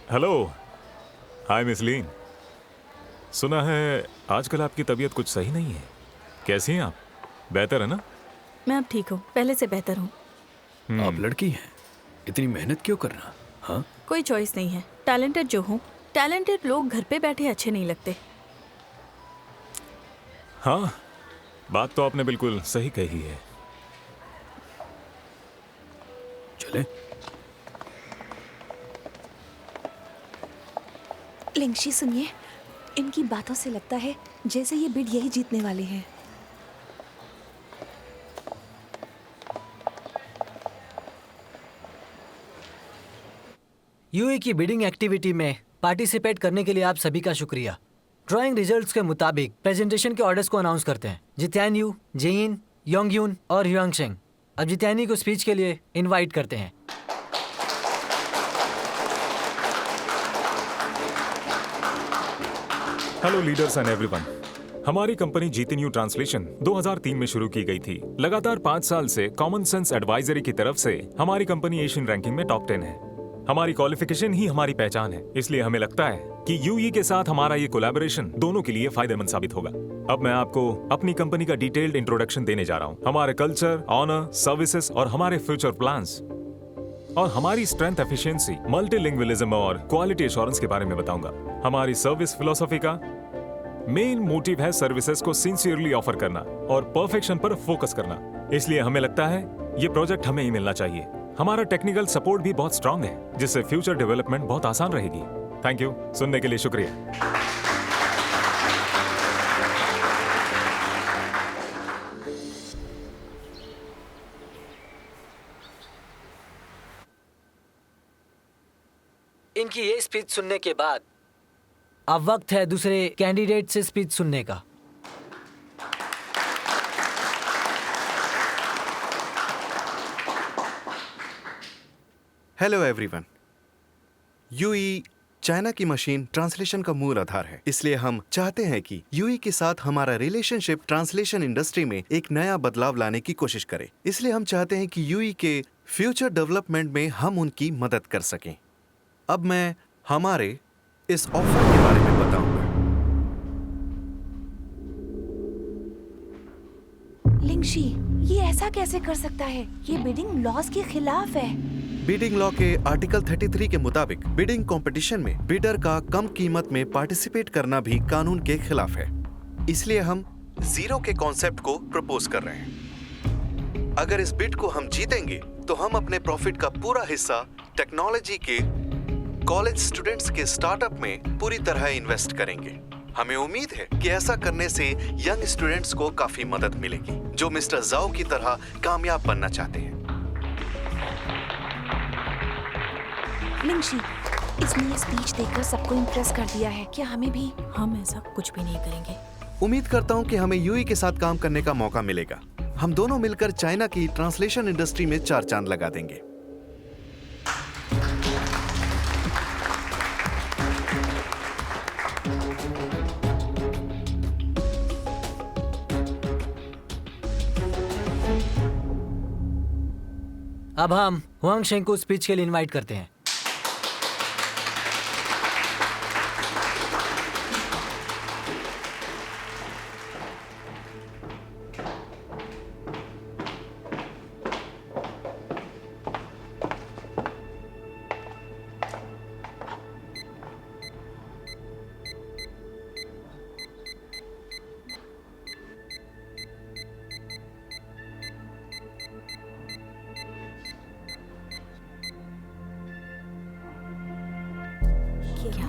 Hello. Hi miss लीन। सुना है आजकल आपकी तबीयत कुछ सही नहीं है। कैसी हैं आप? बेहतर है ना? मैं अब ठीक हूँ, पहले से बेहतर हूँ। आप लड़की हैं, इतनी मेहनत क्यों करना? हाँ, कोई चॉइस नहीं है। टैलेंटेड जो हूँ, टैलेंटेड लोग घर पे बैठे अच्छे नहीं लगते। हाँ, बात तो आपने बिल्कुल सही कही है। चले। लिंगशी सुनिए, इनकी बातों से लगता है जैसे ये बिड यही जीतने वाले हैं। यूई की बिडिंग एक्टिविटी में पार्टिसिपेट करने के लिए आप सभी का शुक्रिया। ड्राइंग रिजल्ट्स के मुताबिक प्रेजेंटेशन के ऑर्डर्स को अनाउंस करते हैं। जित्यान यू, जेइन, योंगयून और ह्युआंगशेंग। अब जित्यानी को स्पीच के लिए इनवाइट करते हैं। Hello leaders and everyone. हमारी कंपनी जीतन यू ट्रांसलेशन 2003 में शुरू की गई थी। लगातार 5 साल से कॉमन सेंस एडवाइजरी की तरफ से हमारी कंपनी एशियन रैंकिंग में टॉप 10 है। हमारी क्वालिफिकेशन ही हमारी पहचान है, इसलिए हमें लगता है कि यूई के साथ हमारा ये कोलैबोरेशन दोनों के लिए फायदेमंद साबित होगा। अब मैं आपको अपनी कंपनी का डिटेल्ड इंट्रोडक्शन देने जा रहा हूँ। हमारे कल्चर, ऑनर, सर्विसेज और हमारे फ्यूचर प्लान्स और हमारी स्ट्रेंथ, एफिशिएंसी, मल्टीलिंगुअलिज्म और क्वालिटी एश्योरेंस के बारे में बताऊंगा। हमारी सर्विस फिलॉसफी का मेन मोटिव है सर्विसेज को सिंसियरली ऑफर करना और परफेक्शन पर फोकस करना। इसलिए हमें लगता है ये प्रोजेक्ट हमें ही मिलना चाहिए। हमारा टेक्निकल सपोर्ट भी बहुत स्ट्रांग है, जिससे फ्यूचर डेवलपमेंट बहुत आसान रहेगी। Thank you. सुनने के लिए शुक्रिया। इनकी ये स्पीच सुनने के बाद अब वक्त है दूसरे कैंडिडेट से स्पीच सुनने का। Hello everyone. यूई चाइना की मशीन ट्रांसलेशन का मूल आधार है, इसलिए हम चाहते हैं कि यूई के साथ हमारा रिलेशनशिप ट्रांसलेशन इंडस्ट्री में एक नया बदलाव लाने की कोशिश करे। इसलिए हम चाहते हैं कि यूई के फ्यूचर डेवलपमेंट में हम उनकी मदद कर सकें। अब मैं हमारे इस ऑफर के बारे में बताऊंगा। लिंगशी, ये ऐसा कैसे कर सकता है? ये बिडिंग लॉज के खिलाफ है। बिडिंग लॉ के आर्टिकल 33 के मुताबिक बिडिंग कंपटीशन में बिडर का कम कीमत में पार्टिसिपेट करना भी कानून के खिलाफ है। इसलिए हम जीरो के कॉन्सेप्ट को प्रपोज कर रहे हैं। अगर इस बिड को हम जीतेंगे तो हम अपने प्रॉफिट का पूरा हिस्सा टेक्नोलॉजी के कॉलेज स्टूडेंट्स के स्टार्टअप में पूरी तरह इन्वेस्ट करेंगे। हमें उम्मीद है कि ऐसा करने से यंग स्टूडेंट्स को काफी मदद मिलेगी, जो मिस्टर जाओ की तरह कामयाब बनना चाहते हैं। लिंगशी, इसने ये स्पीच देकर सबको इम्प्रेस कर दिया है। क्या हमें भी? हम ऐसा कुछ भी नहीं करेंगे। उम्मीद करता हूँ कि हमें यूई के साथ काम करने का मौका मिलेगा। हम दोनों मिलकर चाइना की ट्रांसलेशन इंडस्ट्री में 4 चांद लगा देंगे। अब हम ह्युआंगशेंग को स्पीच के लिए इनवाइट करते हैं।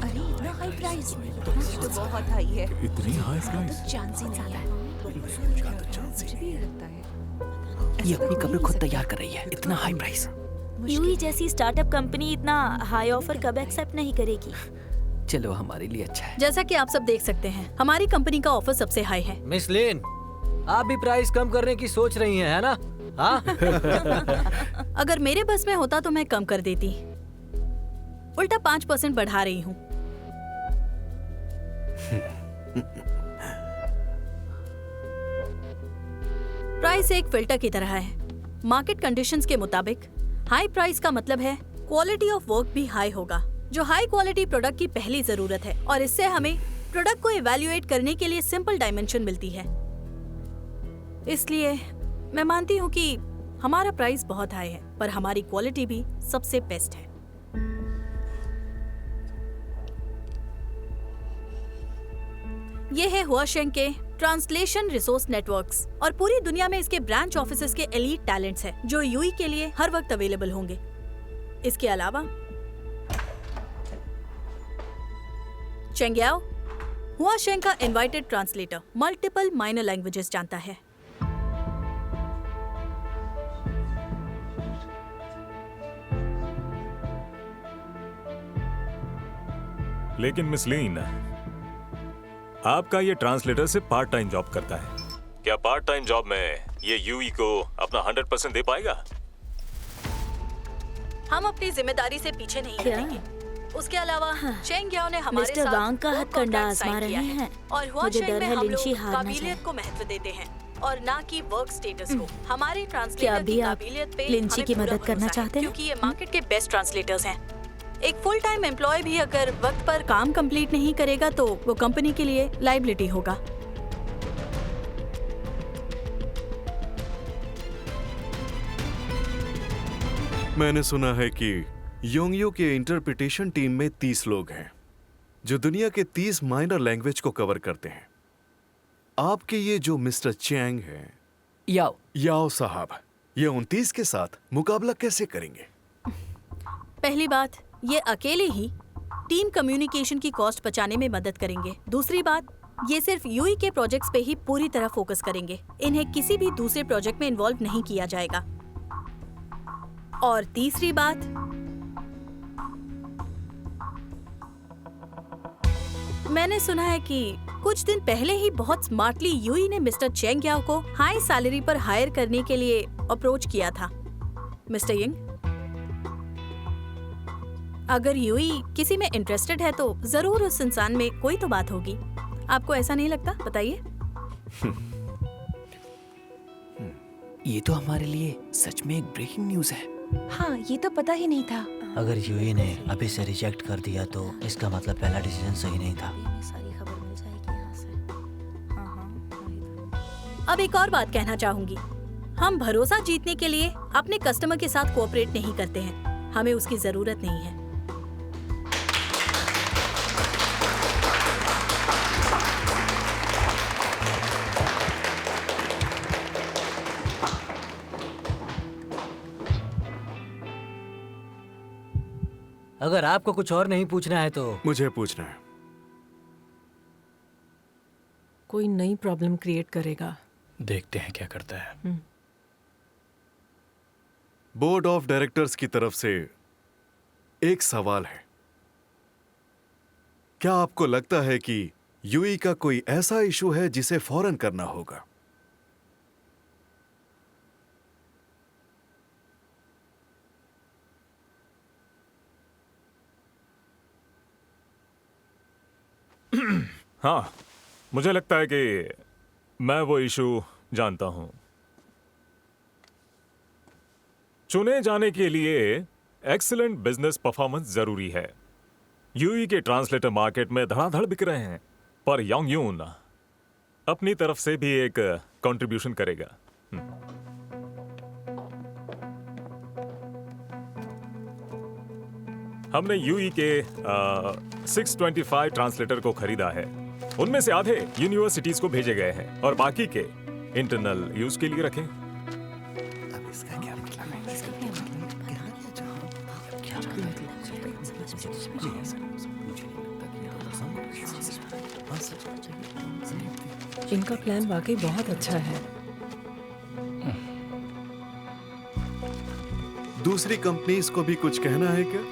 अरे इतना हाई प्राइस तो बहुत हाई है। इतनी हाई प्राइस? चांस ही नहीं है। ये अपनी कब्र खुद तैयार कर रही है। इतना हाई प्राइस। यूई जैसी स्टार्टअप कंपनी इतना हाई ऑफर कब एक्सेप्ट नहीं करेगी? चलो, हमारे लिए अच्छा है। जैसा कि आप सब देख सकते हैं, हमारी कंपनी का ऑफर सबसे हाई है। मिस लिन, आप भी प्राइस कम करने की सोच रही हैं, है ना? हाँ? अगर मेरे बस में होता तो मैं कम कर देती, उल्टा 5% बढ़ा रही हूँ। प्राइस एक फिल्टर की तरह है। मार्केट कंडीशंस के मुताबिक हाई प्राइस का मतलब है क्वालिटी ऑफ वर्क भी हाई होगा। जो हाई क्वालिटी प्रोडक्ट की पहली जरूरत है, और इससे हमें प्रोडक्ट को इवैल्यूएट करने के लिए सिंपल डायमेंशन मिलती है। इसलिए मैं मानती हूँ कि हमारा प्राइस बहुत हाई है, पर हमारी क्वालिटी भी सबसे बेस्ट है। ये है हुआशेंग के ट्रांसलेशन रिसोर्स नेटवर्क्स, और पूरी दुनिया में इसके ब्रांच ऑफिसेस के एलीट टैलेंट्स हैं जो यूई के लिए हर वक्त अवेलेबल होंगे। इसके अलावा चेंग्याओ हुआशेंग का invited translator multiple minor languages जानता है। लेकिन मिस लीन, आपका ये ट्रांसलेटर से पार्ट टाइम जॉब करता है। क्या पार्ट टाइम जॉब में ये यूई को अपना 100% दे पाएगा? हम अपनी जिम्मेदारी से पीछे नहीं क्या? हटेंगे। उसके अलावा चेंग याओ ने हमारे मिस्टर साथ वांग का दो हथकंडा कॉन्ट्रैक्ट आजमा साइन किया रहे है, हैं। और मुझे हुआशेंग डर में है हम लिंची लोग हार ना काबिलियत जाए। को महत्व देते हैं और ना कि वर्क स्टेटस को। हमारे क्या ट्रांसलेटर अभी की आप काबिलियत पे लिंची हमें की पूरा मदद करना भरोसा है, चाहते हैं? क्योंकि ये मार्केट के बेस्ट ट्रांसलेटर्स हैं। एक फुल टाइम एम्प्लॉय भी अगर वक्त पर काम कंप्लीट नहीं करेगा तो वो कंपनी के लिए लायबिलिटी होगा। मैंने सुना है कि योंगयू के इंटरप्रिटेशन टीम में 30 लोग हैं जो दुनिया के 30 माइनर लैंग्वेज को कवर करते हैं। आपके ये जो मिस्टर चैंग हैं, याओ साहब, ये 29 के साथ मुकाबला कैसे करेंगे? पहली बात, ये अकेले ही टीम कम्युनिकेशन की कॉस्ट बचाने में मदद करेंगे। दूसरी बात, ये सिर्फ यूई के प्रोजेक्ट्स पे ही पूरी तरह फोकस करेंगे। इन्हें किसी भी दूसरे प्रोजेक्ट में इन्वॉल्व नहीं किया जाएगा। और तीसरी बात, मैंने सुना है कि कुछ दिन पहले ही बहुत स्मार्टली यूई ने मिस्टर चेंग याओ को हाई सैलरी पर हायर करने के लिए अप्रोच किया था। मिस्टर यिंग, अगर यूई किसी में इंटरेस्टेड है तो जरूर उस इंसान में कोई तो बात होगी। आपको ऐसा नहीं लगता? बताइए। ये तो हमारे लिए सच में एक ब्रेकिंग न्यूज है। हाँ, ये तो पता ही नहीं था। अगर यूई ने अभी से रिजेक्ट कर दिया तो इसका मतलब पहला डिसीजन सही नहीं था। सारी खबर मिल जाएगी यहाँ से। हाँ। अब एक और बात कहना चाहूंगी। हम भरोसा जीतने के लिए अपने कस्टमर के साथ कोऑपरेट नहीं करते हैं। हमें उसकी जरूरत नहीं है। अगर आपको कुछ और नहीं पूछना है तो मुझे पूछना है। कोई नई प्रॉब्लम क्रिएट करेगा। देखते हैं क्या करता है। बोर्ड ऑफ डायरेक्टर्स की तरफ से एक सवाल है। क्या आपको लगता है कि यूई का कोई ऐसा इशू है जिसे फौरन करना होगा? हाँ, मुझे लगता है कि मैं वो इशू जानता हूं। चुने जाने के लिए एक्सीलेंट बिजनेस परफॉर्मेंस जरूरी है। यूई के ट्रांसलेटर मार्केट में धड़ाधड़ बिक रहे हैं, पर योंगयून अपनी तरफ से भी एक कंट्रीब्यूशन करेगा। हमने यूई के 625 ट्रांसलेटर को खरीदा है। उनमें से आधे यूनिवर्सिटीज को भेजे गए हैं और बाकी के इंटरनल यूज के लिए रखें। अब इसका क्या मतलब है? इनका प्लान वाकई बहुत अच्छा है। दूसरी कंपनीज को भी कुछ कहना है क्या?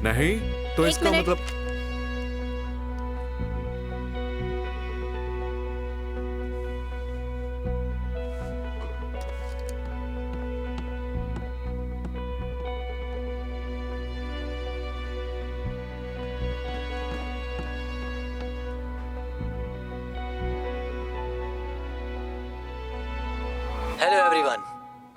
नहीं तो एक इसका मिनट। मतलब हेलो एवरीवन,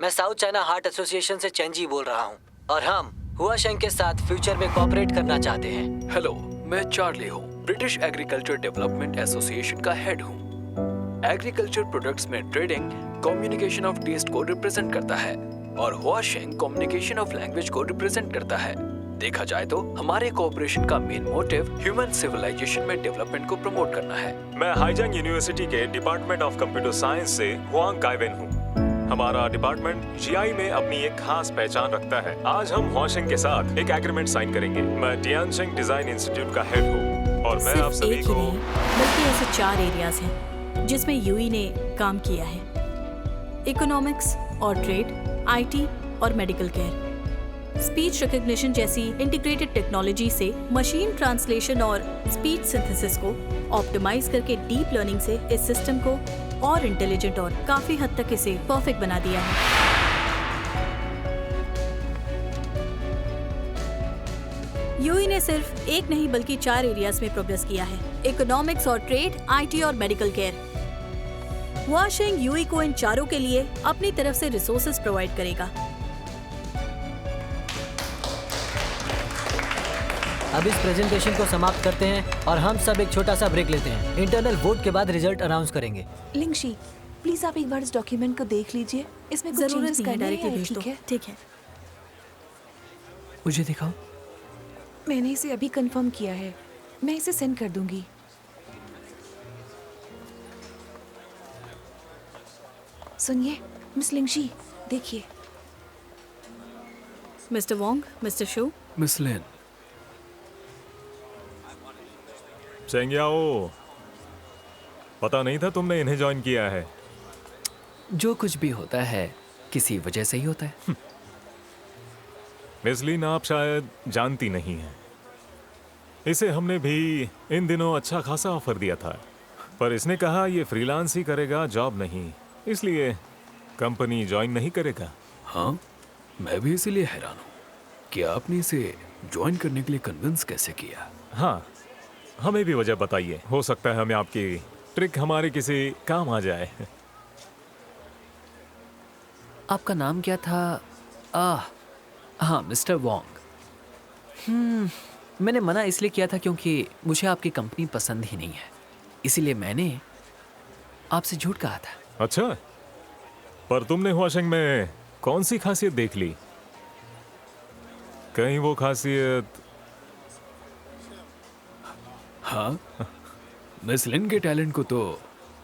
मैं साउथ चाइना हार्ट एसोसिएशन से चेंजी बोल रहा हूँ और हम हुआशेंग के साथ फ्यूचर में कोऑपरेट करना चाहते हैं। हेलो, मैं चार्ली हूँ, ब्रिटिश एग्रीकल्चर डेवलपमेंट एसोसिएशन का हेड हूँ। एग्रीकल्चर प्रोडक्ट्स में ट्रेडिंग कम्युनिकेशन ऑफ टेस्ट को रिप्रेजेंट करता है और हुआशेंग कम्युनिकेशन ऑफ लैंग्वेज को रिप्रेजेंट करता है। देखा जाए तो हमारे कोऑपरेशन का मेन मोटिव ह्यूमन सिविलाइजेशन में डेवलपमेंट को प्रमोट करना है। मैं हाईजैंग यूनिवर्सिटी के डिपार्टमेंट ऑफ कंप्यूटर साइंस से हुआंग काइवेन हूँ। हमारा डिपार्टमेंट जीआई में अपनी एक खास पहचान रखता है। आज हम हुआशेंग के साथ एक एग्रीमेंट साइन करेंगे। मैं टियानशेंग डिजाइन इंस्टीट्यूट का हेड हूँ और मैं आप सिर्फ सभी एक ही को नहीं, बल्कि ऐसे 4 एरियाज हैं जिसमें यूई ने काम किया है: इकोनॉमिक्स और ट्रेड, आईटी और मेडिकल केयर। स्पीच रिकग्निशन जैसी इंटीग्रेटेड टेक्नोलॉजी से मशीन ट्रांसलेशन और स्पीच सिंथेसिस को ऑप्टिमाइज करके डीप लर्निंग से इस सिस्टम को और इंटेलिजेंट और काफी हद तक इसे परफेक्ट बना दिया है। यूई ने सिर्फ एक नहीं बल्कि 4 एरियाज में प्रोग्रेस किया है: इकोनॉमिक्स और ट्रेड, आईटी और मेडिकल केयर। हुआशेंग यूई को इन चारों के लिए अपनी तरफ से रिसोर्सेज प्रोवाइड करेगा। अब इस प्रेजेंटेशन को समाप्त करते हैं और हम सब एक छोटा सा ब्रेक लेते हैं। इंटरनल वोट के बाद रिजल्ट अनाउंस करेंगे। लिंगशी, प्लीज आप एक बार इस डॉक्यूमेंट को देख लीजिए। इसमें कुछ जरूरत चेंजेस नहीं है, करने डायरेक्टली हैं, भेज दो। ठीक है? ठीक है। मुझे दिखाओ। मैंने इसे अभी कंफर्म किया है, मैं इसे सेंड कर दूंगी। सुनिए मिस लिंगशी, देखिए। मिस्टर वोंग, मिस्टर शू, मिस लिन, चेंगियाओ, पता नहीं था तुमने इन्हें ज्वाइन किया है। जो कुछ भी होता है किसी वजह से ही होता है। मिस लिन, आप शायद जानती नहीं हैं, इसे हमने भी इन दिनों अच्छा खासा ऑफर दिया था, पर इसने कहा ये फ्रीलांस ही करेगा, जॉब नहीं, इसलिए कंपनी ज्वाइन नहीं करेगा। हाँ, मैं भी इसीलिए हैरान हूँ कि आपने इसे ज्वाइन करने के लिए कन्विंस कैसे किया। हाँ, हमें भी वजह बताइए, हो सकता है हमें आपकी ट्रिक हमारे किसी काम आ जाए। आपका नाम क्या था? हाँ, मिस्टर वोंग। मैंने मना इसलिए किया था क्योंकि मुझे आपकी कंपनी पसंद ही नहीं है, इसीलिए मैंने आपसे झूठ कहा था। अच्छा, पर तुमने हुआशेंग में कौन सी खासियत देख ली? कहीं वो खासियत? हाँ, मिस लिन के टैलेंट को तो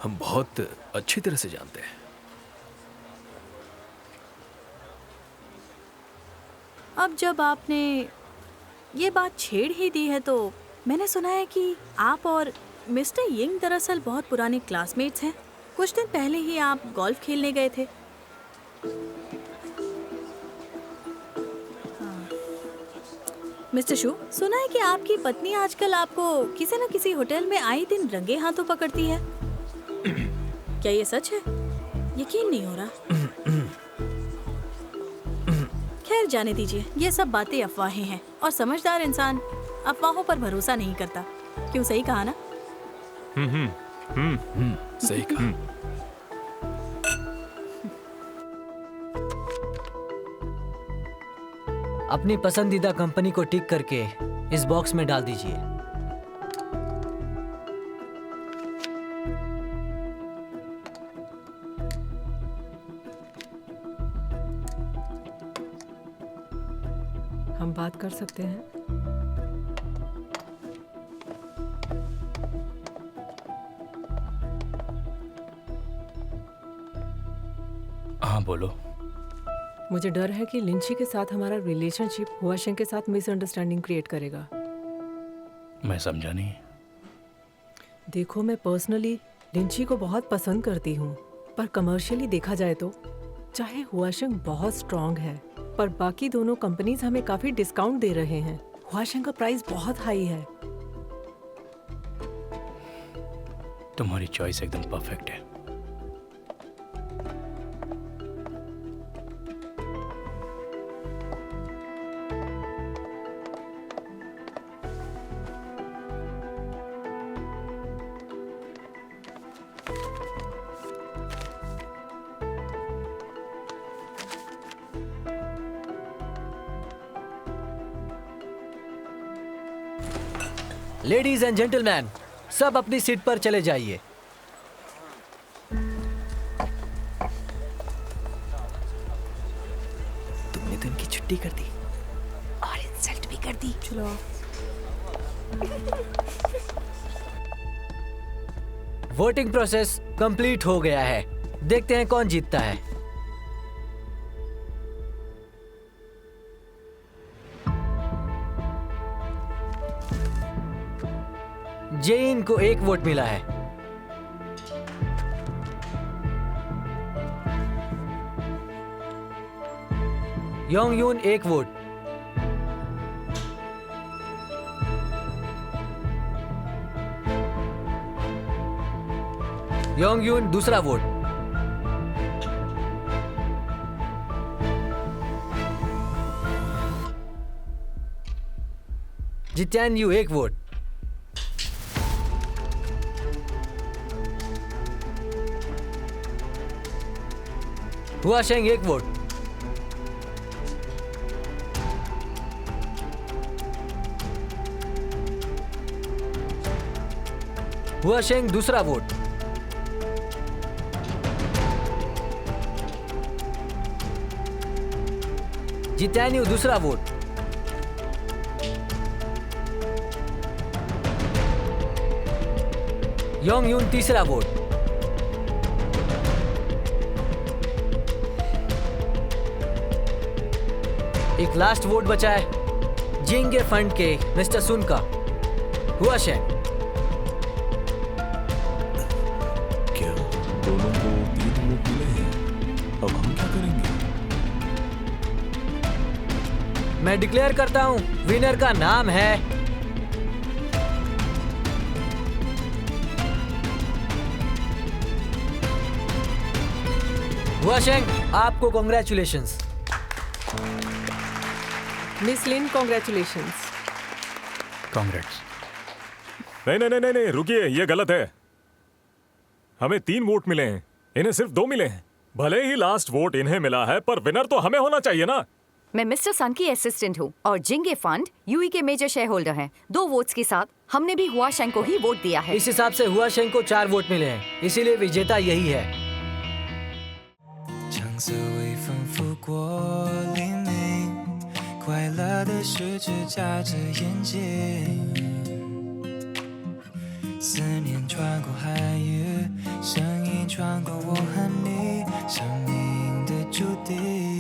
हम बहुत अच्छी तरह से जानते हैं। अब जब आपने ये बात छेड़ ही दी है तो मैंने सुना है कि आप और मिस्टर यिंग दरअसल बहुत पुराने क्लासमेट्स हैं। कुछ दिन पहले ही आप गोल्फ खेलने गए थे। मिस्टर शू, सुना है कि आपकी पत्नी आजकल आपको किसी न किसी होटल में आए दिन रंगे हाथों पकड़ती है। क्या ये सच है? यकीन नहीं हो रहा। खैर जाने दीजिए, ये सब बातें अफवाहें हैं और समझदार इंसान अफवाहों पर भरोसा नहीं करता। क्यों, सही कहा ना? सही कहा। अपनी पसंदीदा कंपनी को टिक करके इस बॉक्स में डाल दीजिए। हम बात कर सकते हैं? हाँ, बोलो। मुझे डर है कि लिंची के साथ हमारा रिलेशनशिप हुआशेंग के साथ मिसअंडरस्टैंडिंग क्रिएट करेगा। मैं समझा नहीं। देखो, मैं पर्सनली लिंची को बहुत पसंद करती हूँ, पर कमर्शियली देखा जाए तो चाहे हुआशेंग बहुत स्ट्रांग है, पर बाकी दोनों कंपनीज हमें काफी डिस्काउंट दे रहे हैं। हुआशेंग का प्राइस बहुत हाई है। तुम्हारी चॉइस एकदम परफेक्ट है। लेडीज एंड जेंटलमैन, सब अपनी सीट पर चले जाइए। तुमने तो इनकी छुट्टी कर दी और इंसल्ट भी कर दी। चलो वोटिंग प्रोसेस कंप्लीट हो गया है। देखते हैं कौन जीतता है। जेइन को 1 वोट मिला है। योंगयून 1 वोट। योंगयून दूसरा वोट। जित्यानयू 1 वोट। हुआशेंग 1 वोट। हुआशेंग दूसरा वोट। जित्यानयू दूसरा वोट। योंगयून तीसरा वोट। एक लास्ट वोट बचा है जिंगे फंड के मिस्टर सुन का। हुआशेंग। क्या दोनों को 3 वोट मिले हैं? अब हम क्या करेंगे? मैं डिक्लेयर करता हूं, विनर का नाम है हुआशेंग। आपको कॉन्ग्रेचुलेशंस। मिस लिन, कॉन्ग्रेचुलेशंस। कांग्रेट्स। नहीं नहीं नहीं नहीं, रुकिए, ये गलत है। हमें 3 वोट मिले हैं, इन्हें सिर्फ 2 मिले हैं। भले ही लास्ट वोट इन्हें मिला है, पर विनर तो हमें होना चाहिए ना। मैं मिस्टर सन की असिस्टेंट हूँ और जिंगे फंड यूई के मेजर शेयर होल्डर हैं। 2 वोट्स के साथ हमने भी हुआशेंग को ही वोट दिया है। इस हिसाब से हुआशेंग को 4 वोट मिले हैं, इसीलिए विजेता यही है। 橙色微风拂过黎明，快乐的事只眨着眼睛。思念穿过海域，声音穿过我和你，生命的注定。